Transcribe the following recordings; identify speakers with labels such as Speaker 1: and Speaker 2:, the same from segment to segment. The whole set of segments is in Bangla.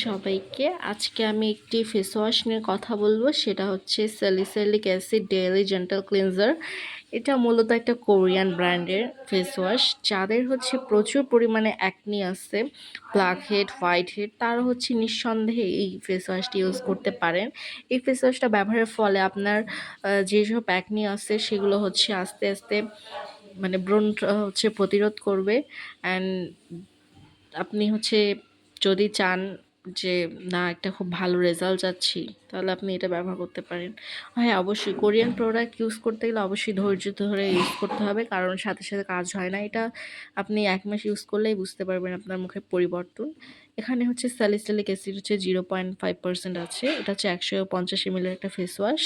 Speaker 1: সবাইকে। আজকে আমি একটি ফেস ওয়াশ নিয়ে কথা বলবো, সেটা হচ্ছে salicylic acid daily gentle cleanser. এটা মূলত একটা কোরিয়ান ব্র্যান্ডের ফেস ওয়াশ। যাদের হচ্ছে প্রচুর পরিমাণে অ্যাকনি আছে, ব্ল্যাক হেড, হোয়াইট হেড, তারা হচ্ছে নিঃসন্দেহে এই ফেস ওয়াশটি ইউজ করতে পারেন। এই ফেস ওয়াশটা ব্যবহারের ফলে আপনার যেসব অ্যাকনি আছে সেগুলো হচ্ছে আস্তে আস্তে মানে ব্রণ হচ্ছে প্রতিরোধ করবে। অ্যান্ড আপনি হচ্ছে যদি চান যে না একটা খুব ভালো রেজাল্ট চাচ্ছি, তাহলে আপনি এটা ব্যবহার করতে পারেন। হ্যাঁ, অবশ্যই কোরিয়ান প্রোডাক্ট ইউজ করতে গেলে অবশ্যই ধৈর্য ধরে ইউজ করতে হবে, কারণ সাথে সাথে কাজ হয় না। এটা আপনি 1 মাস ইউজ করলেই বুঝতে পারবেন আপনার মুখে পরিবর্তন। এখানে হচ্ছে স্যালিসিলিক অ্যাসিড হচ্ছে 0.5% আছে। এটা হচ্ছে 150 ml একটা ফেস ওয়াশ।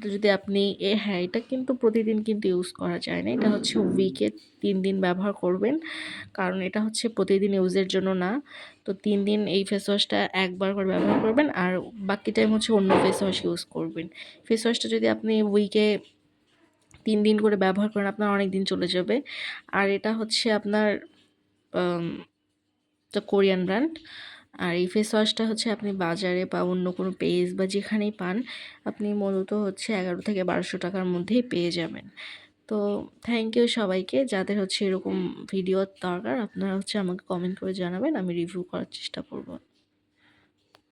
Speaker 1: তো যদি আপনি হ্যাঁ, এটা কিন্তু প্রতিদিন কিন্তু ইউজ করা যায় না। এটা হচ্ছে উইকে 3 দিন ব্যবহার করবেন, কারণ এটা হচ্ছে প্রতিদিন ইউজের জন্য না। তো 3 দিন এই ফেস ওয়াশটা একবার করে ব্যবহার করবেন, আর বাকি টাইম হচ্ছে অন্য ফেস ওয়াশ ইউজ করবেন। ফেস ওয়াশটা যদি আপনি উইকে 3 দিন করে ব্যবহার করেন, আপনার অনেক দিন চলে যাবে। আর এটা হচ্ছে আপনার কোরিয়ান ব্র্যান্ড। আর এই ফেস ওয়াশটা হচ্ছে আপনি বাজারে বা অন্য কোনো পেজ বা যেখানেই পান, আপনি মূলত হচ্ছে 1100 থেকে 1200 টাকার মধ্যেই পেয়ে যাবেন। তো থ্যাংক ইউ সবাইকে। যাদের হচ্ছে এরকম ভিডিও দরকার, আপনারা হচ্ছে আমাকে কমেন্ট করে জানাবেন, আমি রিভিউ করার চেষ্টা করব।